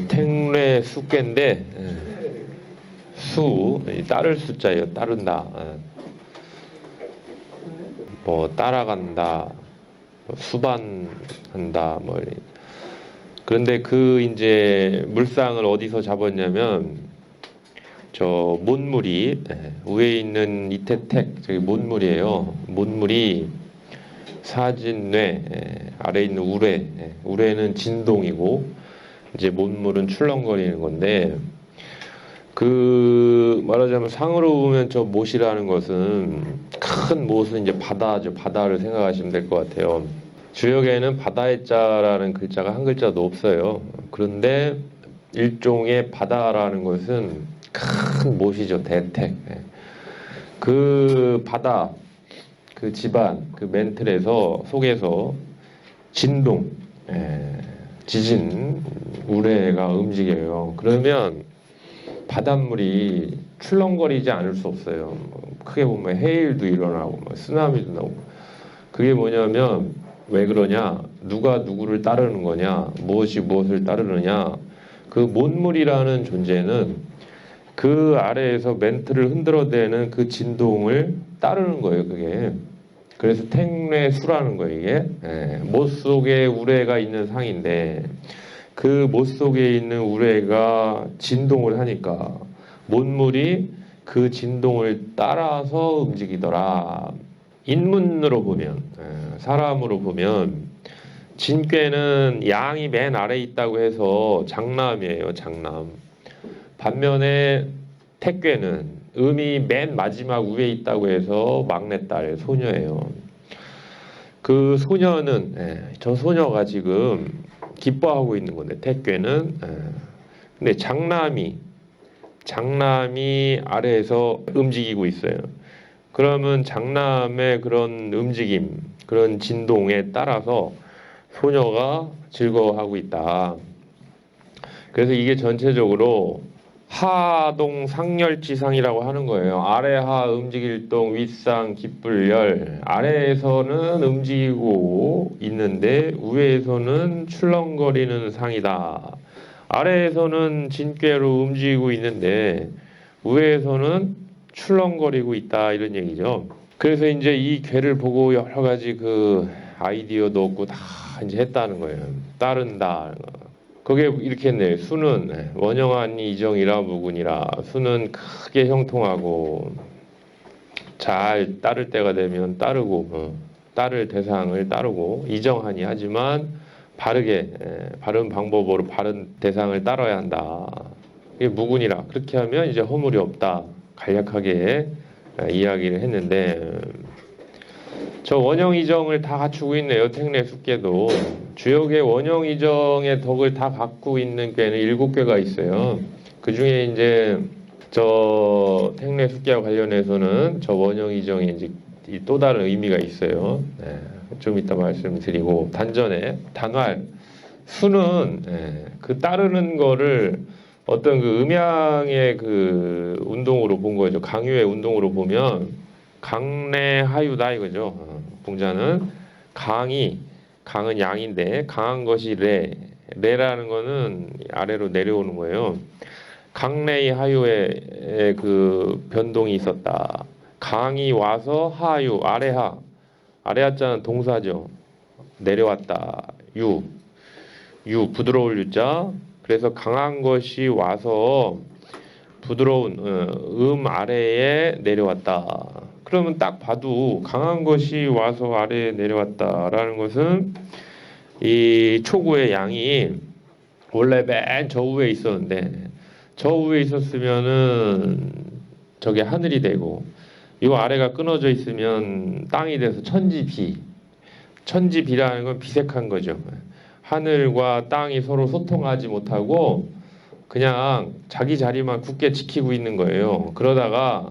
택례 숫괴인데 수 따를 숫자예요. 따른다. 뭐 따라간다, 뭐 수반한다, 뭐 그런데 그 이제 물상을 어디서 잡았냐면 저 몬물이 위에 있는 이태택 저기 몬물이에요. 몬물이 사진뇌 아래 있는 우뢰 우뢰는 진동이고 이제 몬물은 출렁거리는 건데 그 말하자면 상으로 보면 저 못이라는 것은 큰 못은 이제 바다죠. 바다를 생각하시면 될 것 같아요. 주역에는 바다의 자라는 글자가 한 글자도 없어요. 그런데 일종의 바다라는 것은 큰 못이죠. 대택. 그 바다, 그 집안, 그 멘틀에서 속에서 진동, 지진, 우레가 움직여요. 그러면 바닷물이 출렁거리지 않을 수 없어요. 크게 보면 해일도 일어나고 쓰나미도 나오고. 그게 뭐냐면 왜 그러냐? 누가 누구를 따르는 거냐? 무엇이 무엇을 따르느냐? 그 몬물이라는 존재는 그 아래에서 멘트를 흔들어대는 그 진동을 따르는 거예요. 그게. 그래서 택례수라는 거예요. 이게. 못 속에 우레가 있는 상인데 그 못 속에 있는 우레가 진동을 하니까 몬물이 그 진동을 따라서 움직이더라. 인문으로 보면 사람으로 보면 진꾀는 양이 맨 아래에 있다고 해서 장남이에요. 장남. 반면에 택괴는 음이 맨 마지막 위에 있다고 해서 막내딸 소녀예요. 그 소녀는 저 소녀가 지금 기뻐하고 있는 건데 택괴는 근데 장남이 아래에서 움직이고 있어요. 그러면 장남의 그런 움직임, 그런 진동에 따라서 소녀가 즐거워하고 있다. 그래서 이게 전체적으로 하동 상열지상이라고 하는 거예요. 아래하 움직일동 윗상 기뿔열. 아래에서는 움직이고 있는데 위에서는 출렁거리는 상이다. 아래에서는 진꾀로 움직이고 있는데 위에서는 출렁거리고 있다 이런 얘기죠. 그래서 이제 이 괴를 보고 여러 가지 그 아이디어도 없고 다 이제 했다는 거예요. 따른다. 그게 이렇게 했네요. 수는 원형한 이정이라 무근이라. 수는 크게 형통하고 잘 따를 때가 되면 따르고 따를 대상을 따르고 이정하니 하지만 바르게 바른 방법으로 바른 대상을 따라야 한다. 이게 무근이라. 그렇게 하면 이제 허물이 없다. 간략하게 이야기를 했는데 저 원형이정을 다 갖추고 있네요. 택례 숫괴도. 주역의 원형이정의 덕을 다 갖고 있는 꾀는 7꾀가 있어요. 그 중에 이제 저 택례 숫괴와 관련해서는 저 원형이정이 이제 또 다른 의미가 있어요. 좀 이따 말씀드리고 단전에 단활 수는 그 따르는 거를 어떤 그 음양의 그 운동으로 본 거죠. 강유의 운동으로 보면 강래하유다 이거죠. 봉자는 강은 양인데 강한 것이 레라는 거는 아래로 내려오는 거예요. 강래의 하유의 그 변동이 있었다. 강이 와서 하유 아래하자는 동사죠. 내려왔다. 유 부드러울 유자. 그래서 강한 것이 와서 부드러운 아래에 내려왔다. 그러면 딱 봐도 강한 것이 와서 아래에 내려왔다라는 것은 이 초구의 양이 원래 맨 저 위에 있었는데 저 위에 있었으면은 저게 하늘이 되고 이 아래가 끊어져 있으면 땅이 돼서 천지비라는 건 비색한 거죠. 하늘과 땅이 서로 소통하지 못하고 그냥 자기 자리만 굳게 지키고 있는 거예요. 그러다가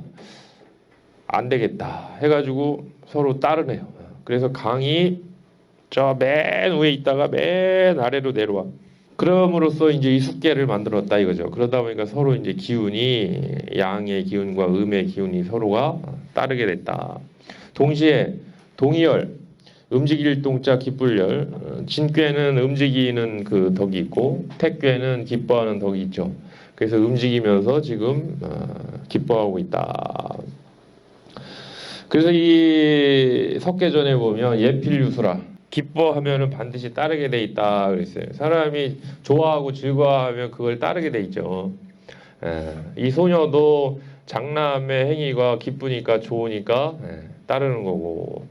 안 되겠다 해가지고 서로 따르네요. 그래서 강이 저 맨 위에 있다가 맨 아래로 내려와. 그럼으로써 이제 이 숫계를 만들었다 이거죠. 그러다 보니까 서로 이제 기운이 양의 기운과 음의 기운이 서로가 따르게 됐다. 동시에 동의열 움직일 동자 기뿔열 진꾀는 움직이는 그 덕이 있고 택괴는 기뻐하는 덕이 있죠. 그래서 움직이면서 지금 기뻐하고 있다. 그래서 이 석계전에 보면 예필유수라 기뻐하면은 반드시 따르게 돼 있다 그랬어요. 사람이 좋아하고 즐거워하면 그걸 따르게 돼 있죠. 이 소녀도 장남의 행위가 기쁘니까 좋으니까 따르는 거고,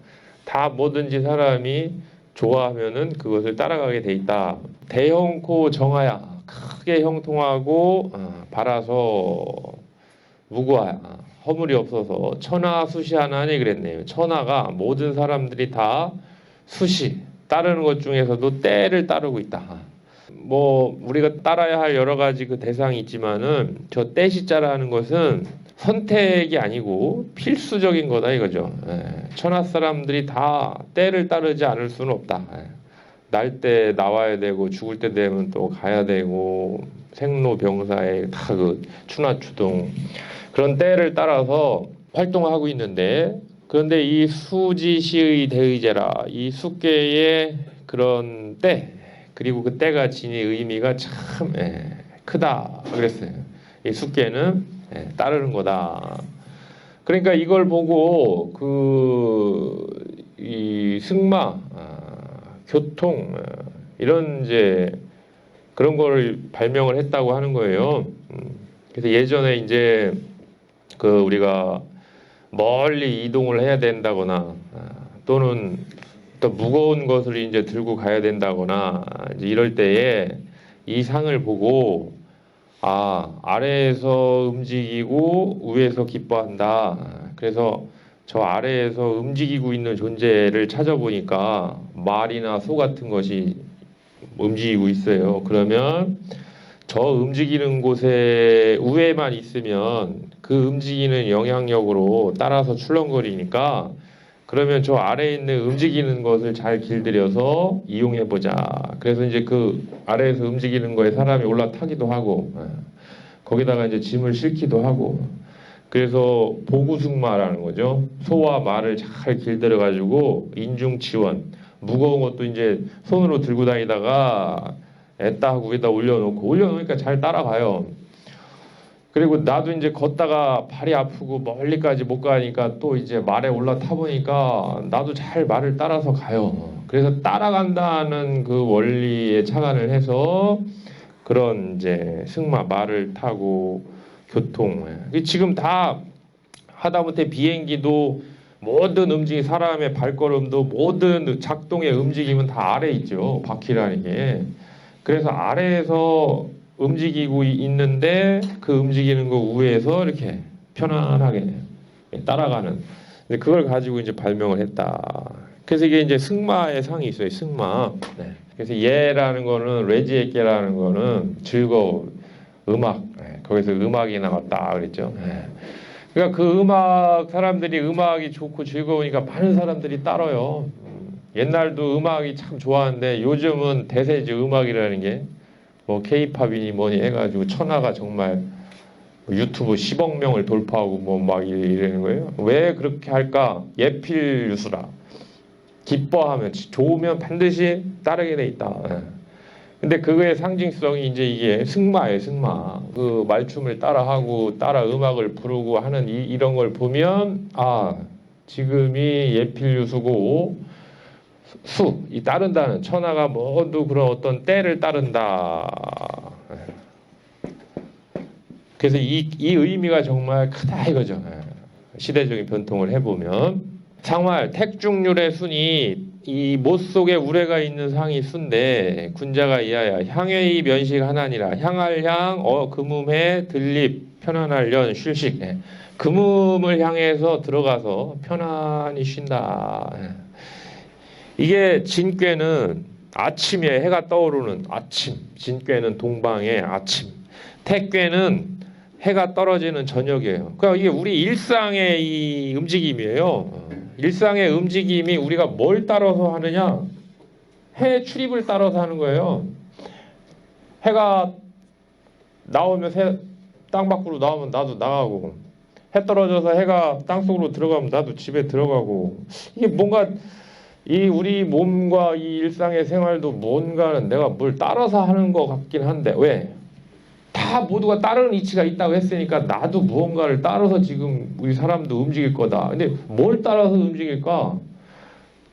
다 뭐든지 사람이 좋아하면은 그것을 따라가게 돼 있다. 대형코 정하야 크게 형통하고 발아서 무고하야 허물이 없어서 천하수시하나니 그랬네요. 천하가 모든 사람들이 다 수시 따르는 것 중에서도 때를 따르고 있다. 뭐 우리가 따라야 할 여러 가지 그 대상이 있지만은 저 때시자라는 것은 선택이 아니고 필수적인 거다 이거죠. 천하 사람들이 다 때를 따르지 않을 수는 없다. 날 때 나와야 되고 죽을 때 되면 또 가야 되고 생로병사에 다 그 추나추동 그런 때를 따라서 활동하고 있는데, 그런데 이 수지시의 대의제라 이 숙계의 그런 때 그리고 그 때가 지닌 의미가 참 크다 그랬어요. 이 숙계는 따르는 거다. 그러니까 이걸 보고 이 승마, 교통 이런 이제 그런 걸 발명을 했다고 하는 거예요. 그래서 예전에 이제 그 우리가 멀리 이동을 해야 된다거나 또는 또 무거운 것을 이제 들고 가야 된다거나 이제 이럴 때에 이 상을 보고 아래에서 움직이고 위에서 기뻐한다. 그래서 저 아래에서 움직이고 있는 존재를 찾아보니까 말이나 소 같은 것이 움직이고 있어요. 그러면 저 움직이는 곳에 위에만 있으면 그 움직이는 영향력으로 따라서 출렁거리니까 그러면 저 아래에 있는 움직이는 것을 잘 길들여서 이용해 보자. 그래서 이제 그 아래에서 움직이는 거에 사람이 올라타기도 하고 거기다가 이제 짐을 싣기도 하고, 그래서 보구승마라는 거죠. 소와 말을 잘 길들여 가지고 인중치원 무거운 것도 이제 손으로 들고 다니다가 애따 하고 위에다 올려놓으니까 잘 따라가요. 그리고 나도 이제 걷다가 발이 아프고 멀리까지 못 가니까 또 이제 말에 올라타 보니까 나도 잘 말을 따라서 가요. 그래서 따라간다는 그 원리에 착안을 해서 그런 이제 승마 말을 타고 교통 지금 다 하다못해 비행기도 모든 움직임 사람의 발걸음도 모든 작동의 움직임은 다 아래에 있죠. 바퀴라는 게. 그래서 아래에서 움직이고 있는데 그 움직이는 거 위에서 이렇게 편안하게 따라가는. 그걸 가지고 이제 발명을 했다. 그래서 이게 이제 승마의 상이 있어요. 승마. 그래서 예라는 거는 레지에께라는 거는 즐거운 음악. 거기서 음악이 나왔다 그랬죠. 그러니까 그 음악 사람들이 음악이 좋고 즐거우니까 많은 사람들이 따라요. 옛날도 음악이 참 좋아하는데 요즘은 대세지 음악이라는 게. 뭐 K-팝이니 뭐니 해가지고 천하가 정말 유튜브 10억 명을 돌파하고 뭐 막 이러는 거예요. 왜 그렇게 할까? 예필유수라. 기뻐하면 좋으면 반드시 따르게 돼 있다. 근데 그거의 상징성이 이제 이게 승마예요, 승마. 그 말춤을 따라하고 따라 음악을 부르고 하는 이런 걸 보면 지금이 예필유수고 이 따른다는 천하가 모두 그런 어떤 때를 따른다. 그래서 이 의미가 정말 크다 이거죠. 시대적인 변통을 해보면 상활 택중률의 순이 이 못 속에 우레가 있는 상이 순데 군자가 이하야 향회의 면식 하나니라. 향할 향 금음해 들립 편안할 연 쉴식. 금음을 향해서 들어가서 편안히 쉰다. 이게 진꾀는 아침에 해가 떠오르는 아침, 진꾀는 동방의 아침, 택꾀는 해가 떨어지는 저녁이에요. 그러니까 이게 우리 일상의 이 움직임이에요. 일상의 움직임이 우리가 뭘 따라서 하느냐? 해 출입을 따라서 하는 거예요. 해가 나오면 땅 밖으로 나오면 나도 나가고, 해 떨어져서 해가 땅 속으로 들어가면 나도 집에 들어가고, 이게 뭔가 이 우리 몸과 이 일상의 생활도 뭔가는 내가 뭘 따라서 하는 것 같긴 한데 왜? 다 모두가 따르는 이치가 있다고 했으니까 나도 무언가를 따라서 지금 우리 사람도 움직일 거다. 근데 뭘 따라서 움직일까?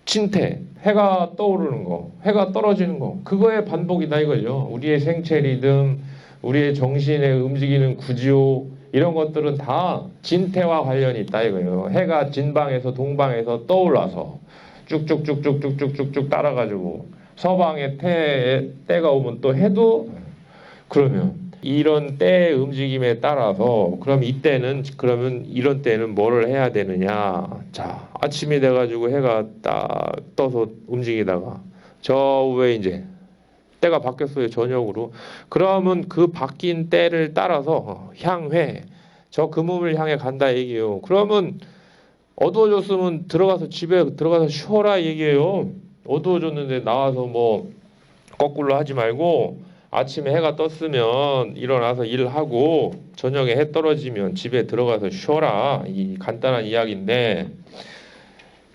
진태, 해가 떠오르는 거, 해가 떨어지는 거, 그거의 반복이다 이거죠. 우리의 생체 리듬, 우리의 정신의 움직이는 구조 이런 것들은 다 진태와 관련이 있다 이거예요. 해가 진방에서 동방에서 떠올라서 쭉쭉쭉쭉쭉쭉쭉 따라가지고 서방의 때가 오면 또 해도 그러면 이런 때의 움직임에 따라서 그럼 이때는 그러면 이런 때는 뭐를 해야 되느냐? 자, 아침이 돼가지고 해가 딱 떠서 움직이다가 저 후에 이제 때가 바뀌었어요 저녁으로. 그러면 그 바뀐 때를 따라서 향회 저 그 몸을 향해 간다 얘기예요. 그러면 어두워졌으면 들어가서 집에 들어가서 쉬어라 얘기예요. 어두워졌는데 나와서 뭐 거꾸로 하지 말고 아침에 해가 떴으면 일어나서 일하고 저녁에 해 떨어지면 집에 들어가서 쉬어라. 이 간단한 이야기인데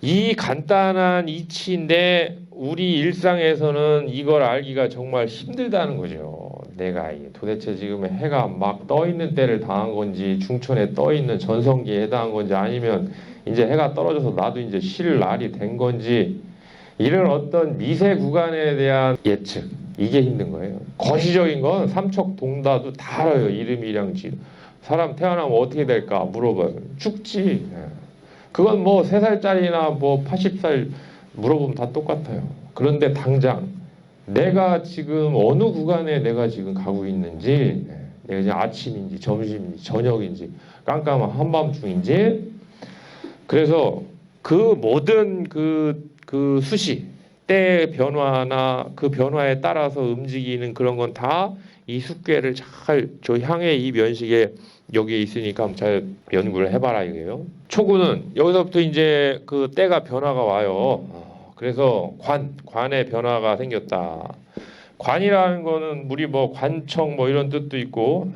이 간단한 이치인데 우리 일상에서는 이걸 알기가 정말 힘들다는 거죠. 내가 도대체 지금 해가 막 떠 있는 때를 당한 건지 중천에 떠 있는 전성기에 해당한 건지 아니면 이제 해가 떨어져서 나도 이제 쉴 날이 된 건지 이런 어떤 미세 구간에 대한 예측 이게 힘든 거예요. 거시적인 건 삼척동다도 다 알아요. 이름이랑 지 사람 태어나면 어떻게 될까 물어봐요. 죽지. 그건 뭐 3살짜리나 뭐 80살 물어보면 다 똑같아요. 그런데 당장 내가 지금 어느 구간에 내가 지금 가고 있는지 내가 지금 아침인지 점심인지 저녁인지 깜깜한 한밤중인지 그래서 그 모든 그 수시 때의 변화나 그 변화에 따라서 움직이는 그런 건 다 이 숙궤를 잘 저 향의 이 면식에 여기에 있으니까 잘 연구를 해봐라 이거예요. 초구는 여기서부터 이제 그 때가 변화가 와요. 그래서 관의 변화가 생겼다. 관이라는 거는 우리 뭐 관청 뭐 이런 뜻도 있고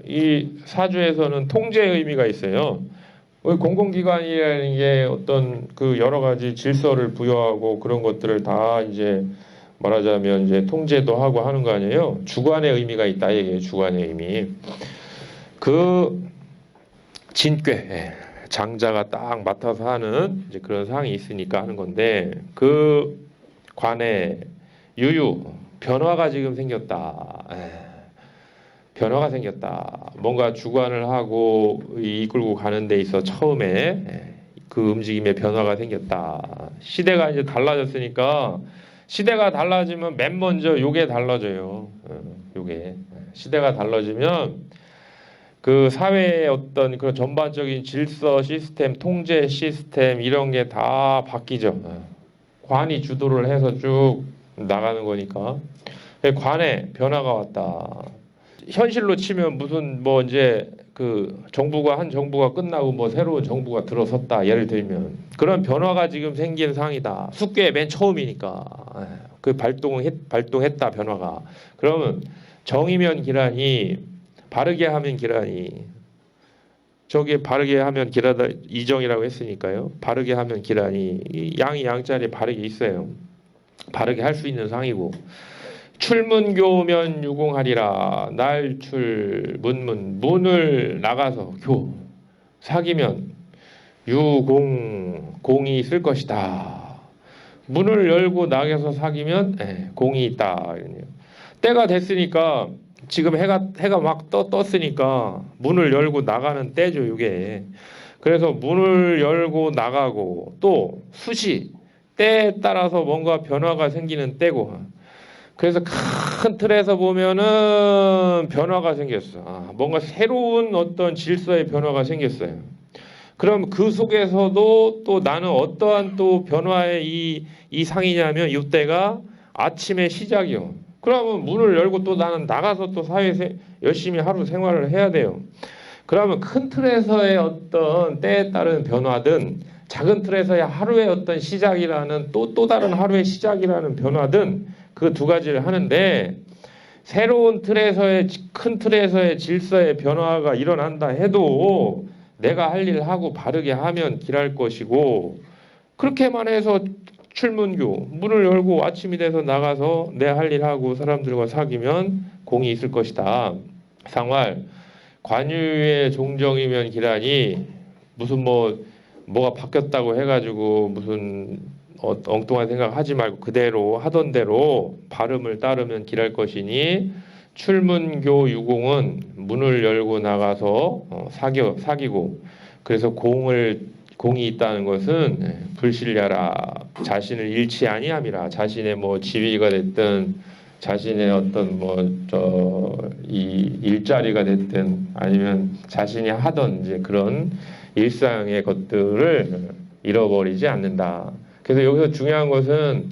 이 사주에서는 통제의 의미가 있어요. 공공기관이라는 게 어떤 그 여러 가지 질서를 부여하고 그런 것들을 다 이제 말하자면 이제 통제도 하고 하는 거 아니에요. 주관의 의미가 있다 이게 주관의 의미. 그 진궤 장자가 딱 맡아서 하는 이제 그런 상이 있으니까 하는 건데 그 관의 유유 변화가 지금 생겼다. 변화가 생겼다. 뭔가 주관을 하고 이끌고 가는 데 있어 처음에 그 움직임에 변화가 생겼다. 시대가 이제 달라졌으니까 시대가 달라지면 맨 먼저 요게 달라져요. 요게 시대가 달라지면 그 사회의 어떤 그런 전반적인 질서 시스템, 통제 시스템 이런 게 다 바뀌죠. 관이 주도를 해서 쭉 나가는 거니까 관에 변화가 왔다. 현실로 치면 무슨 뭐 이제 그 한 정부가 끝나고 뭐 새로운 정부가 들어섰다 예를 들면 그런 변화가 지금 생긴 상이다. 숙궤 맨 처음이니까 그 발동했다 변화가. 그러면 정이면 기란이 바르게 하면 기란이 저게 바르게 하면 기라다 이정이라고 했으니까요. 바르게 하면 기란이 이 양이 양자리에 바르게 있어요. 바르게 할 수 있는 상이고. 출문교면 유공하리라. 날출 문을 나가서 교 사귀면 유공이 있을 것이다. 문을 열고 나가서 사귀면 공이 있다. 때가 됐으니까 지금 해가 막 떴으니까 문을 열고 나가는 때죠 이게. 그래서 문을 열고 나가고 또 수시 때에 따라서 뭔가 변화가 생기는 때고. 그래서 큰 틀에서 보면은 변화가 생겼어. 뭔가 새로운 어떤 질서의 변화가 생겼어요. 그럼 그 속에서도 또 나는 어떠한 또 변화의 이 상이냐면 이때가 아침의 시작이요. 그러면 문을 열고 또 나는 나가서 또 사회에 열심히 하루 생활을 해야 돼요. 그러면 큰 틀에서의 어떤 때에 따른 변화든 작은 틀에서의 하루의 어떤 시작이라는 또 다른 하루의 시작이라는 변화든 그 두 가지를 하는데 새로운 틀에서의 큰 틀에서의 질서의 변화가 일어난다 해도 내가 할 일을 하고 바르게 하면 길할 것이고 그렇게만 해서 출문교 문을 열고 아침이 돼서 나가서 내 할 일 하고 사람들과 사귀면 공이 있을 것이다. 상활 관유의 종정이면 기라니 무슨 뭐가 바뀌었다고 해가지고 무슨 엉뚱한 생각하지 말고 그대로 하던 대로 발음을 따르면 길할 것이니 출문교 유공은 문을 열고 나가서 사귀고 그래서 공이 있다는 것은 불신랴라 자신을 잃지 아니함이라 자신의 지위가 됐든 자신의 어떤 이 일자리가 됐든 아니면 자신이 하던 이제 그런 일상의 것들을 잃어버리지 않는다. 그래서 여기서 중요한 것은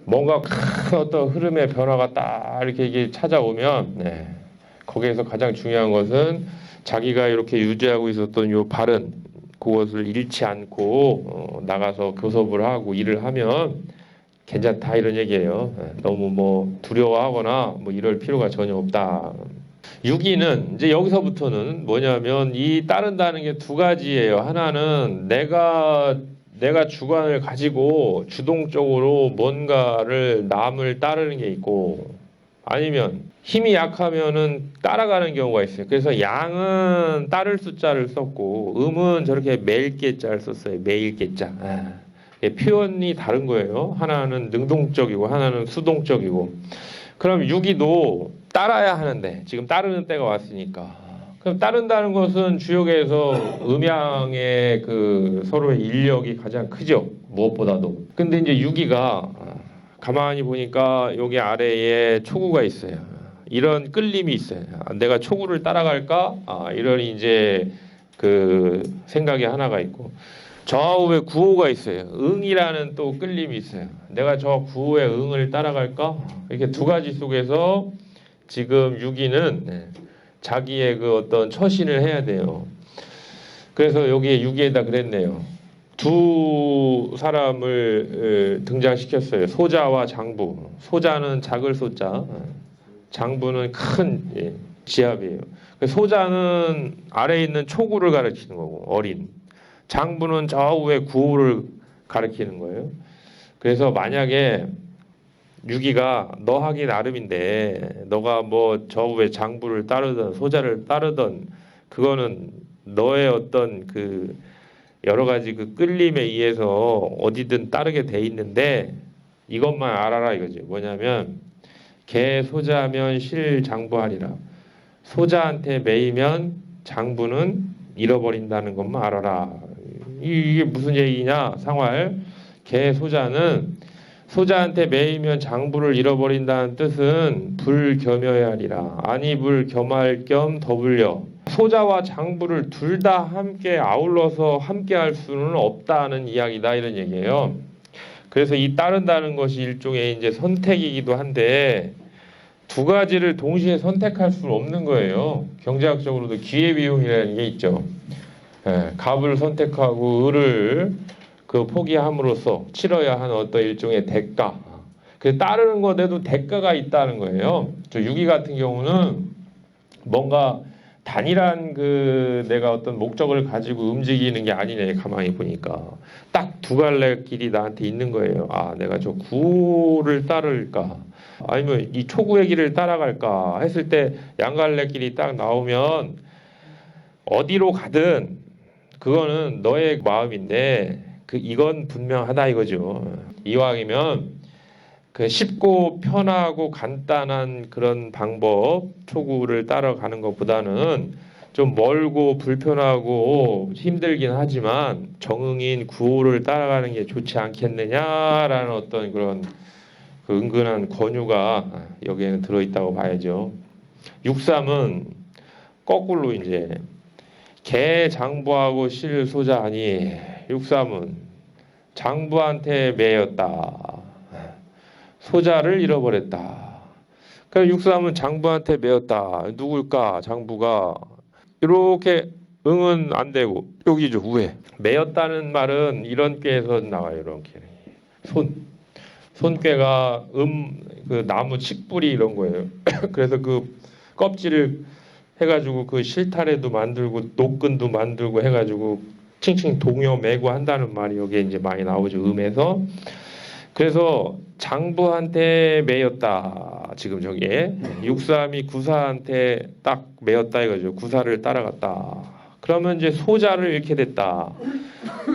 뭔가 큰 어떤 흐름의 변화가 딱 이렇게 이게 찾아오면 거기에서 가장 중요한 것은 자기가 이렇게 유지하고 있었던 요 바른 그것을 잃지 않고 나가서 교섭을 하고 일을 하면 괜찮다 이런 얘기예요. 너무 두려워하거나 이럴 필요가 전혀 없다. 유기는 이제 여기서부터는 뭐냐면 이 따른다는 게 두 가지예요. 하나는 내가 주관을 가지고 주동적으로 뭔가를 남을 따르는 게 있고 아니면 힘이 약하면은 따라가는 경우가 있어요. 그래서 양은 따를 숫자를 썼고 음은 저렇게 매일깨자를 썼어요. 매일깨자. 표현이 다른 거예요. 하나는 능동적이고 하나는 수동적이고. 그럼 유기도 따라야 하는데 지금 따르는 때가 왔으니까. 그럼 따른다는 것은 주역에서 음양의 그 서로의 인력이 가장 크죠. 무엇보다도. 근데 이제 유기가 가만히 보니까 여기 아래에 초구가 있어요. 이런 끌림이 있어요. 내가 초구를 따라갈까? 이런 이제 그 생각이 하나가 있고. 좌우에 구호가 있어요. 응이라는 또 끌림이 있어요. 내가 저 구호의 응을 따라갈까? 이렇게 두 가지 속에서 지금 유기는 자기의 그 어떤 처신을 해야 돼요. 그래서 여기에 유기에다 그랬네요. 두 사람을 등장시켰어요. 소자와 장부. 소자는 작을 소자, 장부는 큰 지압이에요. 소자는 아래에 있는 초구를 가르치는 거고 어린. 장부는 좌우의 구호를 가리키는 거예요. 그래서 만약에 유기가 너 하기 나름인데 너가 좌우의 장부를 따르든 소자를 따르든 그거는 너의 어떤 그 여러 가지 그 끌림에 의해서 어디든 따르게 돼 있는데 이것만 알아라 이거지. 뭐냐면 개 소자면 실 장부하리라. 소자한테 매이면 장부는 잃어버린다는 것만 알아라. 이게 무슨 얘기냐? 상활. 개 소자는 소자한테 매이면 장부를 잃어버린다는 뜻은 불겸여야 하리라. 아니 불겸할 겸 더불려. 소자와 장부를 둘 다 함께 아울러서 함께 할 수는 없다는 이야기다 이런 얘기예요. 그래서 이 따른다는 것이 일종의 이제 선택이기도 한데 두 가지를 동시에 선택할 수는 없는 거예요. 경제학적으로도 기회비용이라는 게 있죠. 갑을 선택하고 을을 그 포기함으로써 치러야 하는 어떤 일종의 대가. 그 따르는 것에도 대가가 있다는 거예요. 저 유기 같은 경우는 뭔가 단일한 그 내가 어떤 목적을 가지고 움직이는 게 아니네. 가만히 보니까 딱 두 갈래 길이 나한테 있는 거예요. 내가 저 구를 따를까? 아니면 이 초구의 길을 따라갈까? 했을 때 양갈래 길이 딱 나오면 어디로 가든 그거는 너의 마음인데 이건 분명하다 이거죠. 이왕이면 그 쉽고 편하고 간단한 그런 방법 초구를 따라가는 것보다는 좀 멀고 불편하고 힘들긴 하지만 정응인 구호를 따라가는 게 좋지 않겠느냐라는 어떤 그런 그 은근한 권유가 여기에는 들어있다고 봐야죠. 6.3은 거꾸로 이제 개 장부하고 실 소자하니 6.3은 장부한테 매였다. 소자를 잃어버렸다. 그럼 6.3은 장부한테 매였다. 누굴까? 장부가 이렇게 응은 안 되고 여기죠 위에 매였다는 말은 이런 꾀에서 나와요. 이런 꾀. 손꾀가 그 나무 칡뿌리 이런 거예요. 그래서 그 껍질을 해가지고 그 실타래도 만들고 노끈도 만들고 해가지고 칭칭 동요 매고 한다는 말이 여기에 이제 많이 나오죠. 음에서. 그래서 장부한테 매였다. 지금 저기에 육삼이 구사한테 딱 매였다 이거죠. 구사를 따라갔다. 그러면 이제 소자를 잃게 됐다.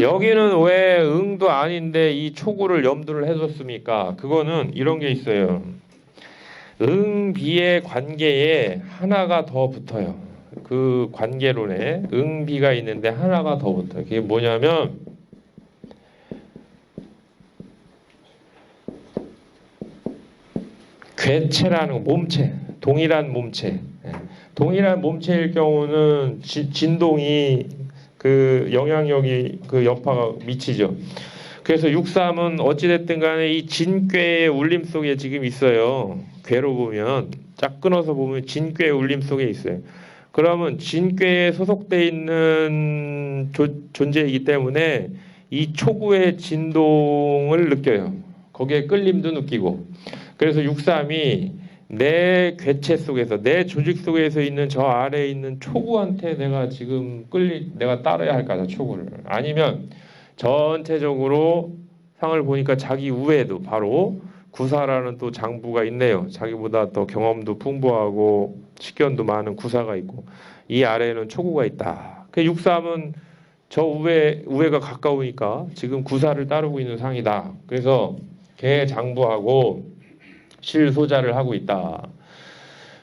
여기는 왜 응도 아닌데 이 초구를 염두를 해줬습니까? 그거는 이런 게 있어요. 응비의 관계에 하나가 더 붙어요. 그 관계론에 응비가 있는데 하나가 더 붙어요. 그게 뭐냐면 괴체라는 몸체, 동일한 몸체. 동일한 몸체일 경우는 진동이 그 영향력이 그 여파가 미치죠. 그래서 63은 어찌됐든 간에 이 진꾀의 울림 속에 지금 있어요. 괴로 보면 짝 끊어서 보면 진꾀의 울림 속에 있어요. 그러면 진꾀에 소속돼 있는 존재이기 때문에 이 초구의 진동을 느껴요. 거기에 끌림도 느끼고. 그래서 63이 내 괴체 속에서 내 조직 속에서 있는 저 아래에 있는 초구한테 내가 지금 내가 따라야 할까 저 초구를. 아니면 전체적으로 상을 보니까 자기 우에도 바로 구사라는 또 장부가 있네요. 자기보다 더 경험도 풍부하고 식견도 많은 구사가 있고 이 아래에는 초구가 있다. 그 63은 저 우에가 가까우니까 지금 구사를 따르고 있는 상이다. 그래서 걔 장부하고 실소자를 하고 있다.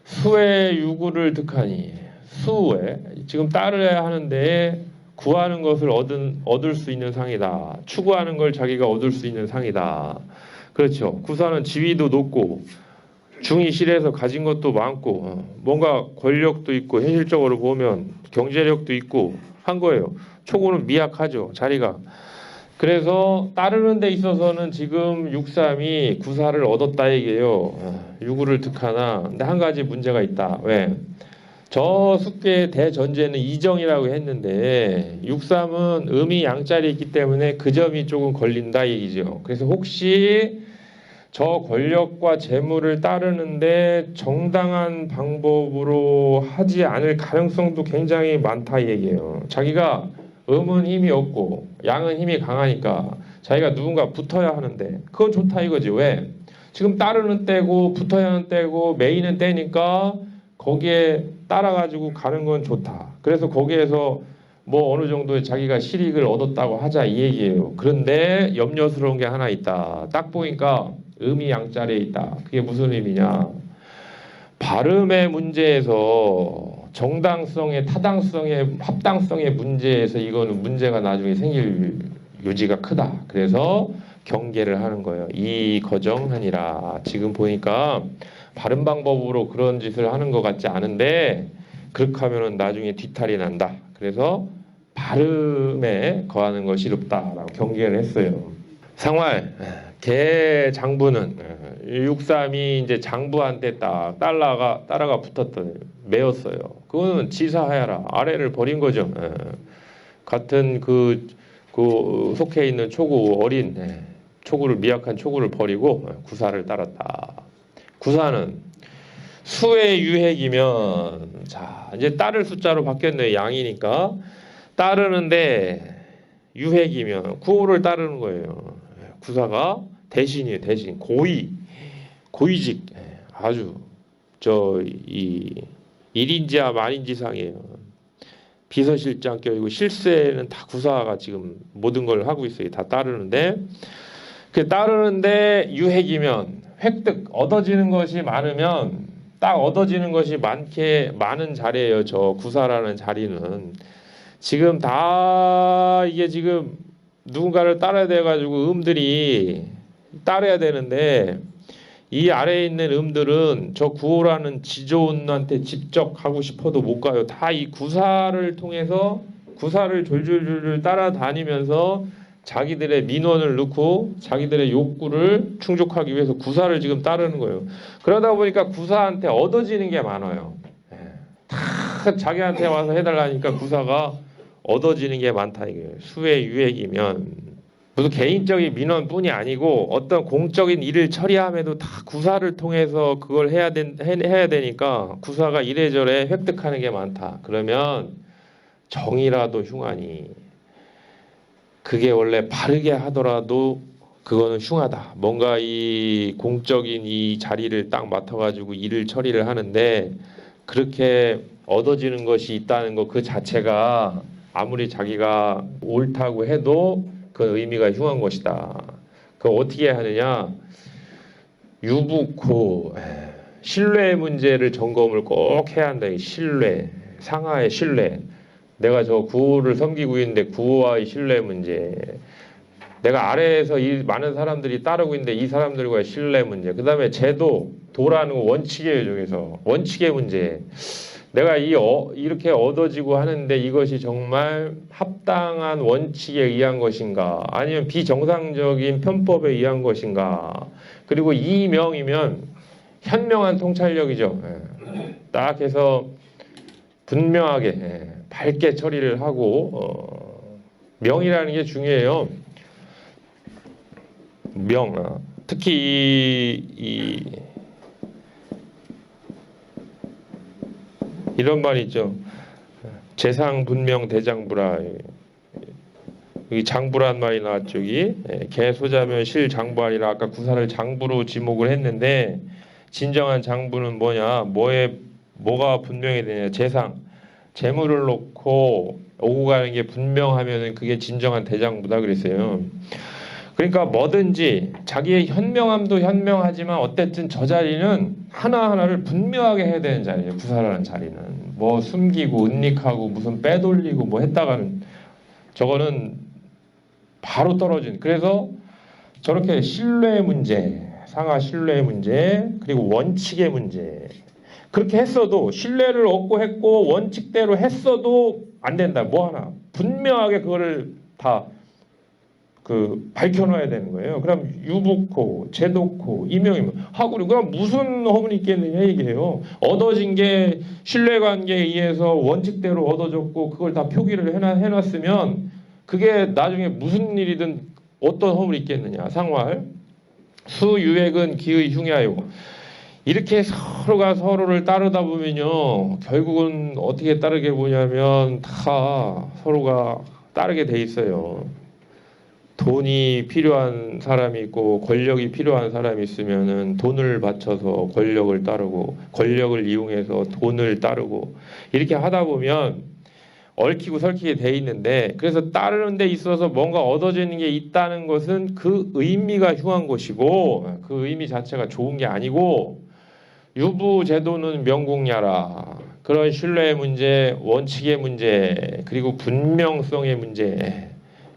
수의 유구를 득하니 수에 지금 따르야 하는데 구하는 것을 얻을 수 있는 상이다. 추구하는 걸 자기가 얻을 수 있는 상이다. 그렇죠. 구사는 지위도 높고 중이 실에서 가진 것도 많고 뭔가 권력도 있고 현실적으로 보면 경제력도 있고 한 거예요. 초구는 미약하죠. 자리가. 그래서 따르는 데 있어서는 지금 63이 구사를 얻었다 얘기예요. 유구를 득하나 근데 한 가지 문제가 있다. 왜? 저 숙계의 대전제는 이정이라고 했는데 63은 음이 양자리 있기 때문에 그 점이 조금 걸린다 얘기죠. 그래서 혹시 저 권력과 재물을 따르는데 정당한 방법으로 하지 않을 가능성도 굉장히 많다 얘기예요. 자기가 음은 힘이 없고 양은 힘이 강하니까 자기가 누군가 붙어야 하는데 그건 좋다 이거지. 왜? 지금 따르는 때고 붙어야 하는 때고 메이는 때니까 거기에 따라가지고 가는 건 좋다. 그래서 거기에서 뭐 어느 정도의 자기가 실익을 얻었다고 하자 이 얘기예요. 그런데 염려스러운 게 하나 있다. 딱 보니까 음이 양자리에 있다. 그게 무슨 의미냐? 발음의 문제에서 정당성의 타당성의 합당성의 문제에서 이거는 문제가 나중에 생길 요지가 크다. 그래서 경계를 하는 거예요. 이 거정하니라. 지금 보니까 발음 방법으로 그런 짓을 하는 것 같지 않은데 그렇게 하면은 나중에 뒤탈이 난다. 그래서 발음에 거하는 것이 롭다라고 경계를 했어요. 상활 개 장부는 63이 이제 장부한테 딱 따라가 붙었던 매였어요. 그거는 지사하야라 아래를 버린 거죠. 같은 그 속해 있는 초구 어린 초구를 미약한 초구를 버리고 구사를 따랐다. 구사는 수의 유핵이면 자 이제 따를 숫자로 바뀌었네요. 양이니까 따르는데 유핵이면 구호를 따르는 거예요. 구사가 대신이에요. 대신 고위직 아주 이 1인지하 만인지상이에요. 비서실장 껴이고 실세는 다 구사가 지금 모든 걸 하고 있어요. 다 따르는데 그 따르는데 유핵이면 획득 얻어지는 것이 많으면 딱 얻어지는 것이 많은 자리예요. 저 구사라는 자리는 지금 다 이게 지금 누군가를 따라야 돼가지고 음들이 따라야 되는데 이 아래에 있는 음들은 저 구호라는 지존한테 직접 가고 싶어도 못 가요. 다 이 구사를 통해서 구사를 졸졸졸 따라다니면서 자기들의 민원을 넣고 자기들의 욕구를 충족하기 위해서 구사를 지금 따르는 거예요. 그러다 보니까 구사한테 얻어지는 게 많아요. 다 자기한테 와서 해달라니까 구사가 얻어지는 게 많다 이거예요. 수의 유액이면 무슨 개인적인 민원뿐이 아니고 어떤 공적인 일을 처리함에도 다 구사를 통해서 그걸 해야 되니까 구사가 이래저래 획득하는 게 많다. 그러면 정이라도 흉하니 그게 원래 바르게 하더라도 그거는 흉하다. 뭔가 이 공적인 이 자리를 딱 맡아가지고 일을 처리를 하는데 그렇게 얻어지는 것이 있다는 것 그 자체가 아무리 자기가 옳다고 해도 그 의미가 흉한 것이다. 그거 어떻게 하느냐? 유부코 신뢰 문제를 점검을 꼭 해야 한다. 이 신뢰, 상하의 신뢰. 내가 저 구호를 섬기고 있는데 구호와의 신뢰 문제. 내가 아래에서 이 많은 사람들이 따르고 있는데 이 사람들과의 신뢰 문제. 그 다음에 제도, 도라는 원칙이에요. 중에서 원칙의 문제. 내가 이렇게 얻어지고 하는데 이것이 정말 합당한 원칙에 의한 것인가? 아니면 비정상적인 편법에 의한 것인가? 그리고 이명이면 현명한 통찰력이죠. 딱 해서 분명하게 밝게 처리를 하고 명이라는 게 중요해요. 명, 특히 이런 말 있죠. 재상 분명 대장부라. 여기 장부란 말이 나왔죠. 여기 개소자면 실장부 아니라 아까 구사를 장부로 지목을 했는데 진정한 장부는 뭐냐? 뭐가 분명해야 되냐? 재상, 재물을 놓고 오고 가는 게 분명하면은 그게 진정한 대장부다 그랬어요. 그러니까 뭐든지 자기의 현명함도 현명하지만 어쨌든 저 자리는 하나하나를 분명하게 해야 되는 자리예요. 구사라는 자리는 뭐 숨기고 은닉하고 무슨 빼돌리고 뭐 했다가는 저거는 바로 떨어진. 그래서 저렇게 신뢰의 문제, 상하 신뢰의 문제, 그리고 원칙의 문제. 그렇게 했어도 신뢰를 얻고 했고 원칙대로 했어도 안 된다. 뭐 하나 분명하게 그거를 다 밝혀놔야 되는 거예요. 그럼 유부코, 제도코, 이명이면 하고 그럼 무슨 허물이 있겠느냐 얘기해요. 얻어진 게 신뢰관계에 의해서 원칙대로 얻어졌고 그걸 다 표기를 해놨으면 그게 나중에 무슨 일이든 어떤 허물이 있겠느냐. 상활 수유액은 기의 흉야요. 이렇게 서로가 서로를 따르다 보면요 결국은 어떻게 따르게 보냐면 다 서로가 따르게 돼 있어요. 돈이 필요한 사람이 있고 권력이 필요한 사람이 있으면은 돈을 바쳐서 권력을 따르고 권력을 이용해서 돈을 따르고 이렇게 하다 보면 얽히고 설키게 돼 있는데 그래서 따르는 데 있어서 뭔가 얻어지는 게 있다는 것은 그 의미가 흉한 것이고 그 의미 자체가 좋은 게 아니고 유부 제도는 명공야라. 그런 신뢰의 문제, 원칙의 문제, 그리고 분명성의 문제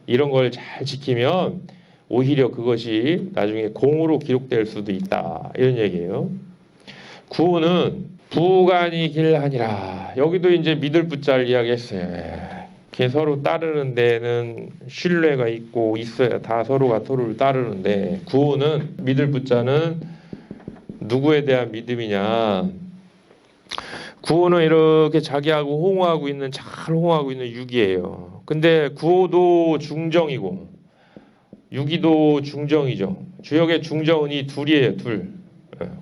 이런 걸 잘 지키면 오히려 그것이 나중에 공으로 기록될 수도 있다. 이런 얘기예요. 구호는 부간이 길하니라. 여기도 이제 믿을 부자를 이야기했어요. 이렇게 서로 따르는 데는 신뢰가 있고 있어야 다 서로가 서로를 따르는데 구호는 믿을 부자는 누구에 대한 믿음이냐. 구호는 이렇게 자기하고 호응하고 있는 잘 호응하고 있는 육이에요. 근데 구호도 중정이고 유기도 중정이죠. 주역의 중정은 이 둘이에요. 둘.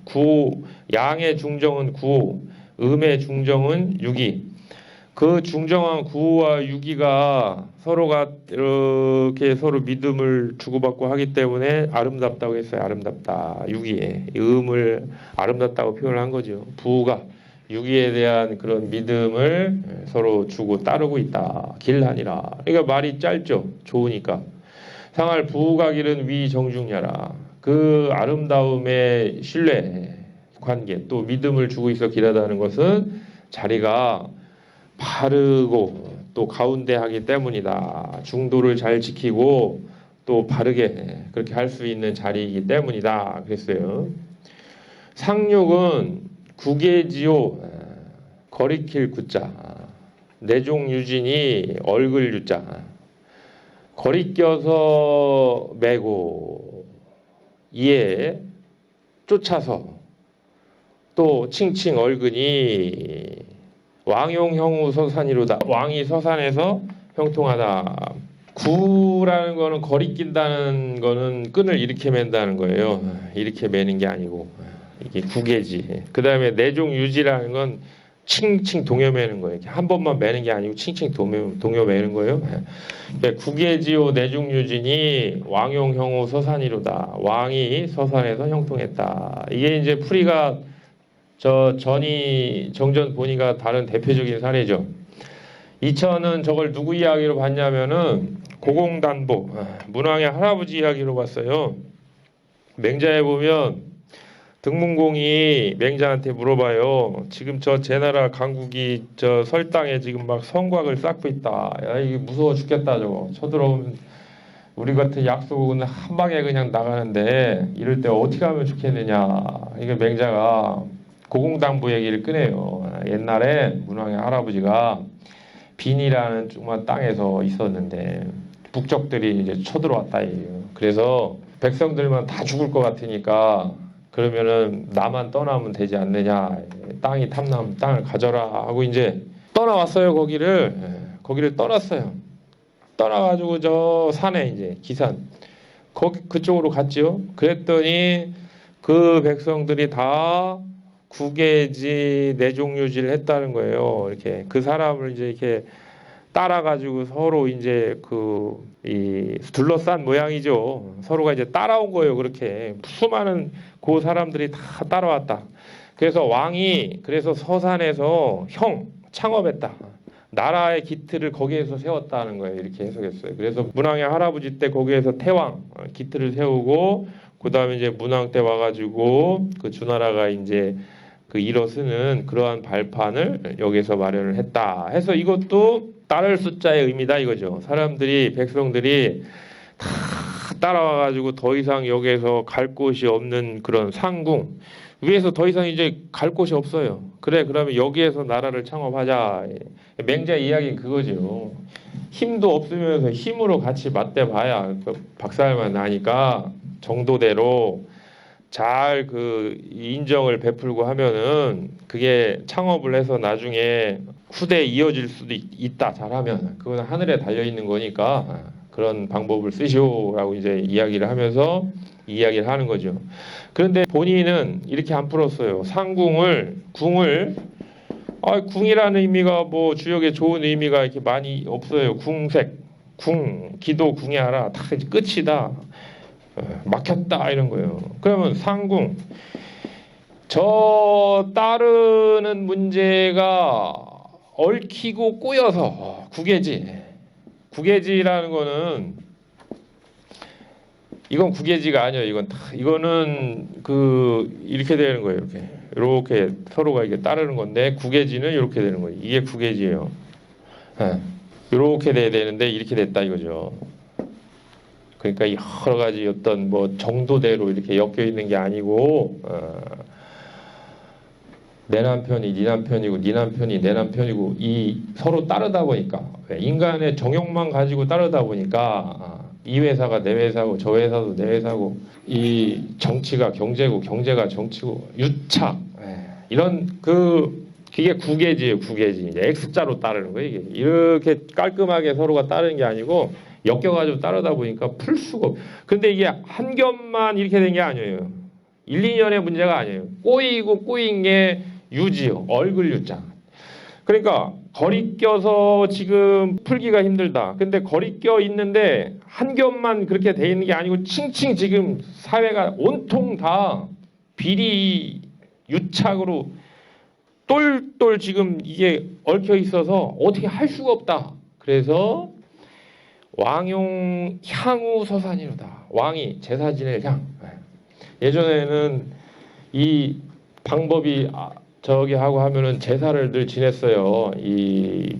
구호 양의 중정은 구호, 음의 중정은 유기. 그 중정한 구호와 유기가 서로가 이렇게 서로 믿음을 주고받고 하기 때문에 아름답다고 했어요. 아름답다. 유기에 음을 아름답다고 표현을 한 거죠. 부가 유기에 대한 그런 믿음을 서로 주고 따르고 있다. 길하니라. 그러니까 말이 짧죠. 좋으니까. 상할 부가 길은 위 정중야라. 그 아름다움의 신뢰 관계 또 믿음을 주고 있어 길하다는 것은 자리가 바르고 또 가운데 하기 때문이다. 중도를 잘 지키고 또 바르게 그렇게 할 수 있는 자리이기 때문이다. 그랬어요. 상륙은 구계지요 거리킬 구자 내종유진이 얼글 유자 거리껴서 매고 이에 쫓아서 또 칭칭 얼근이 왕용형우 서산이로다. 왕이 서산에서 형통하다. 구라는 거는 거리낀다는 거는 끈을 이렇게 맨다는 거예요. 이렇게 매는 게 아니고 이게 구계지. 그 다음에 내종유지라는 건 칭칭 동여매는 거예요. 이렇게 한 번만 매는 게 아니고 칭칭 동여매는 거예요. 예. 국외지요 내중유진이 왕용 형우 서산이로다. 왕이 서산에서 형통했다. 이게 이제 풀이가 저 전이 정전 본이가 다른 대표적인 사례죠. 이천은 저걸 누구 이야기로 봤냐면은 고공단보 문왕의 할아버지 이야기로 봤어요. 맹자에 보면 등문공이 맹자한테 물어봐요. 지금 저 제나라 강국이 저 설당에 지금 막 성곽을 쌓고 있다. 야, 이게 무서워 죽겠다 저거. 쳐들어오면 우리 같은 약속은 한 방에 그냥 나가는데 이럴 때 어떻게 하면 좋겠느냐. 이게 맹자가 고공당부 얘기를 꺼내요. 옛날에 문왕의 할아버지가 빈이라는 조그만 땅에서 있었는데 북적들이 이제 쳐들어왔다 이에요. 그래서 백성들만 다 죽을 것 같으니까 그러면은 나만 떠나면 되지 않느냐. 땅이 탐나면 땅을 가져라 하고 이제 떠나왔어요. 거기를 떠났어요. 떠나가지고 저 산에 이제 기산 거기 그쪽으로 갔죠. 그랬더니 그 백성들이 다 국외지 내종유지를 했다는 거예요. 이렇게 그 사람을 이제 이렇게 따라가지고 서로 이제 이 둘러싼 모양이죠. 서로가 이제 따라온 거예요. 그렇게 수많은 그 사람들이 다 따라왔다. 그래서 왕이 그래서 서산에서 형 창업했다. 나라의 기틀을 거기에서 세웠다는 거예요. 이렇게 해석했어요. 그래서 문왕의 할아버지 때 거기에서 태왕 기틀을 세우고 그 다음에 이제 문왕 때 와가지고 그 주나라가 이제 그 일어서는 그러한 발판을 여기서 마련을 했다. 해서 이것도 따를 숫자의 의미다 이거죠. 사람들이 백성들이 다 따라와가지고 더 이상 여기에서 갈 곳이 없는 그런 상궁 위에서 더 이상 이제 갈 곳이 없어요. 그래 그러면 여기에서 나라를 창업하자. 맹자 이야기는 그거죠. 힘도 없으면서 힘으로 같이 맞대봐야 박살만 나니까 정도대로 잘 그 인정을 베풀고 하면은 그게 창업을 해서 나중에 후대에 이어질 수도 있다. 잘하면 그건 하늘에 달려 있는 거니까 그런 방법을 쓰시오라고 이제 이야기를 하면서 이야기를 하는 거죠. 그런데 본인은 이렇게 안 풀었어요. 궁을 궁이라는 의미가 뭐 주역에 좋은 의미가 이렇게 많이 없어요. 궁색, 기도 궁예하라 다 이제 끝이다. 막혔다 이런 거예요. 그러면 상궁 저 따르는 문제가 얽히고 꼬여서 국외지라는 거는 이건 국외지가 아니에요. 이거는 이렇게 되는 거예요. 이렇게 서로가 이게 따르는 건데 국외지는 이렇게 되는 거예요. 이게 국외지예요. 이렇게 돼야 되는데 이렇게 됐다 이거죠. 그러니까 여러 가지 어떤 뭐 정도대로 이렇게 엮여 있는 게 아니고 내 남편이 네 남편이고 네 남편이 내 남편이고 이 서로 따르다 보니까 인간의 정욕만 가지고 따르다 보니까 이 회사가 내 회사고 저 회사도 내 회사고 이 정치가 경제고 경제가 정치고 유착 이런 그게 국외지예요. 국외지 이제 X자로 따르는 거예요. 이게 이렇게 깔끔하게 서로가 따르는 게 아니고 엮여가지고 따르다 보니까 풀 수가 없. 근데 이게 한 겹만 이렇게 된 게 아니에요. 1, 2년의 문제가 아니에요. 꼬인 게 유지요. 얼굴 유자. 그러니까 거리껴서 지금 풀기가 힘들다. 근데 거리껴 있는데 한 겹만 그렇게 돼 있는 게 아니고 칭칭 지금 사회가 온통 다 비리 유착으로 똘똘 지금 이게 얽혀 있어서 어떻게 할 수가 없다. 그래서 왕용 향후 서산이로다. 왕이 제사 지낼 향. 예전에는 이 방법이 저기 하고 하면은 제사를 늘 지냈어요. 이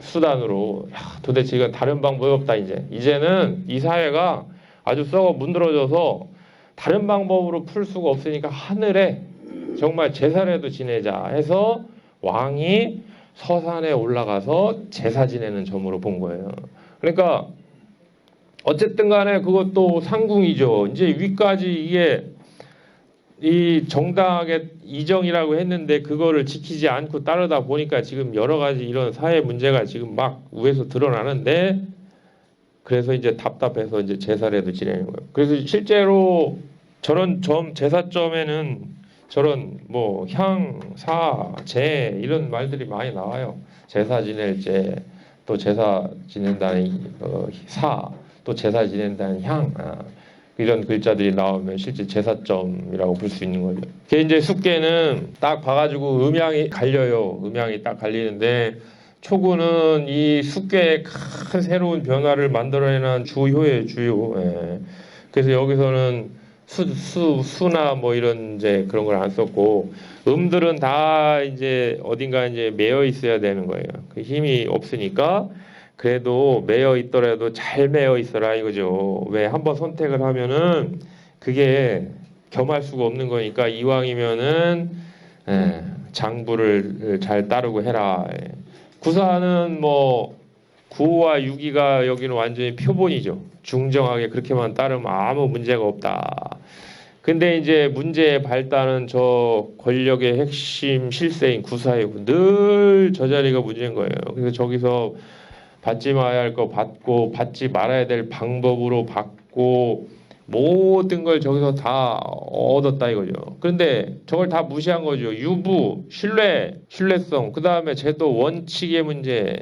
수단으로. 도대체 이건 다른 방법이 없다 이제는 이 사회가 아주 썩어 문드러져서 다른 방법으로 풀 수가 없으니까 하늘에 정말 제사라도 지내자 해서 왕이 서산에 올라가서 제사 지내는 점으로 본 거예요. 그러니까 어쨌든 간에 그것도 상궁이죠. 이제 위까지 이게 이 정당하게 이정이라고 했는데 그거를 지키지 않고 따르다 보니까 지금 여러 가지 이런 사회 문제가 지금 막 위에서 드러나는데 그래서 이제 답답해서 이제 제사라도 지내는 거예요. 그래서 실제로 저런 제사점에는 저런 뭐 향, 사, 제 이런 말들이 많이 나와요. 제사 지낼 제, 또 제사 지낸다는 사, 또 제사 지낸다는 향, 이런 글자들이 나오면 실제 제사점이라고 볼 수 있는 거죠. 그게 이제 숙계는 딱 봐가지고 음양이 갈려요. 음양이 딱 갈리는데 초구는 이 숙계의 큰 새로운 변화를 만들어내는 주요예요, 주요. 예. 그래서 여기서는 수나 뭐 이런 이제 그런 걸 안 썼고 음들은 다 이제 어딘가 이제 매여 있어야 되는 거예요. 그 힘이 없으니까 그래도 매여 있더라도 잘 매여 있어라 이거죠. 왜 한번 선택을 하면은 그게 겸할 수가 없는 거니까 이왕이면은 장부를 잘 따르고 해라. 구사는 뭐 9와 6이가 여기는 완전히 표본이죠. 중정하게 그렇게만 따르면 아무 문제가 없다. 근데 이제 문제의 발단은 저 권력의 핵심 실세인 구사이고 늘 저 자리가 문제인 거예요. 그래서 저기서 받지 말아야 할 거 받고 받지 말아야 될 방법으로 받고 모든 걸 저기서 다 얻었다 이거죠. 그런데 저걸 다 무시한 거죠. 유부, 신뢰성, 그 다음에 제도 원칙의 문제,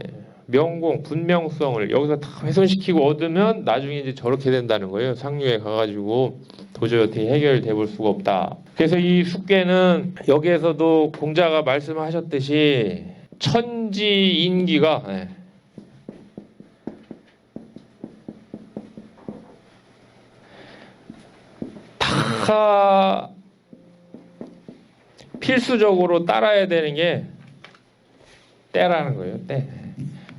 명공, 분명성을 여기서 다 훼손시키고 얻으면 나중에 이제 저렇게 된다는 거예요. 상류에 가가지고 도저히 어떻게 해결돼 볼 수가 없다. 그래서 이 숙계는 여기에서도 공자가 말씀하셨듯이 천지인기가 다 필수적으로 따라야 되는 게 때라는 거예요. 때.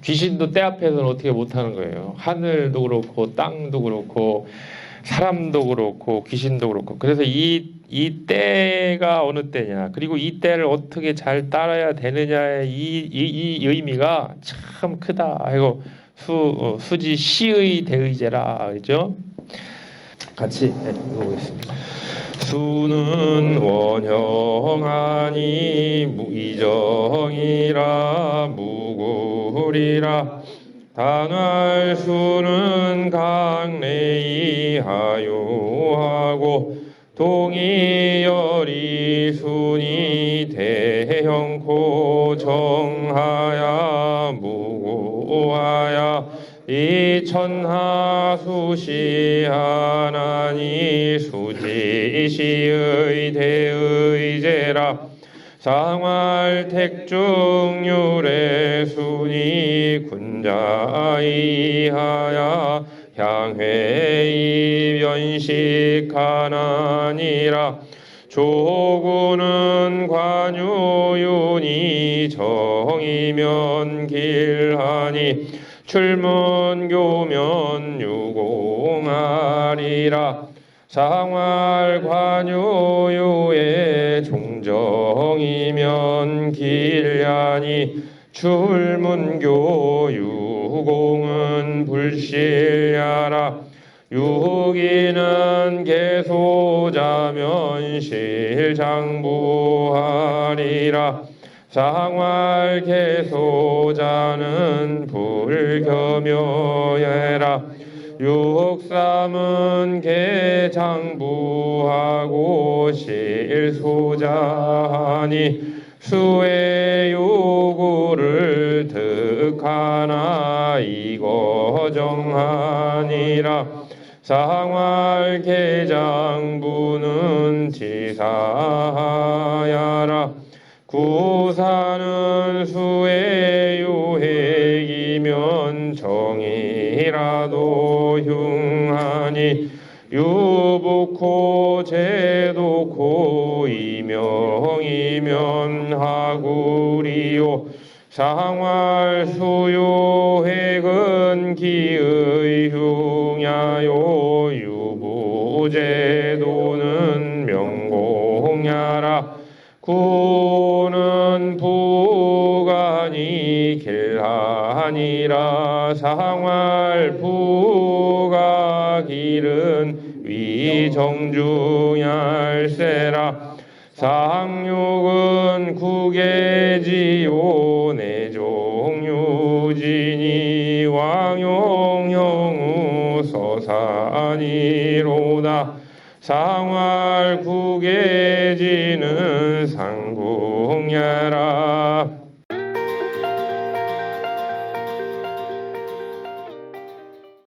귀신도 때 앞에서는 어떻게 못하는 거예요. 하늘도 그렇고 땅도 그렇고 사람도 그렇고 귀신도 그렇고. 그래서 이 때가 어느 때냐, 그리고 이 때를 어떻게 잘 따라야 되느냐의 이 의미가 참 크다. 이거 수지 시의 대의제라 그죠? 같이 읽어보겠습니다. 수는 원형하니 무의정이라 무구리라. 단활 수는 강례이 하유하고 동의열이 순이 대형코 정하야 무구하야. 이천하수시하나니 수지시의 대의제라. 상활택중률의 순이 군자이하야 향회이 변식하나니라. 조구는 관유윤이 정이면 길하니 출문교면 유공하리라. 상활관유유의 종정이면 길하니 출문교 유공은 불실야라. 유기는 계소자면 실장부하리라. 상활계소자는 불겸여해라. 육삼은 계장부하고 실소자하니 수의 요구를 득하나 이거 정하니라. 상활계장부는 지사하야라. 구사는 수의 유핵이면 정이라도 흉하니 유복호 제도코 이명이면 하구리요. 상활 수요핵은 기의 흉야요. 유부제도는 명공야라. 구는 부간이 길하니라. 상활 부가 길은 위정중얄세라. 상육은 국계지요 내종유진이 왕용형우 서산이로다. 상활국에 지는 상궁야라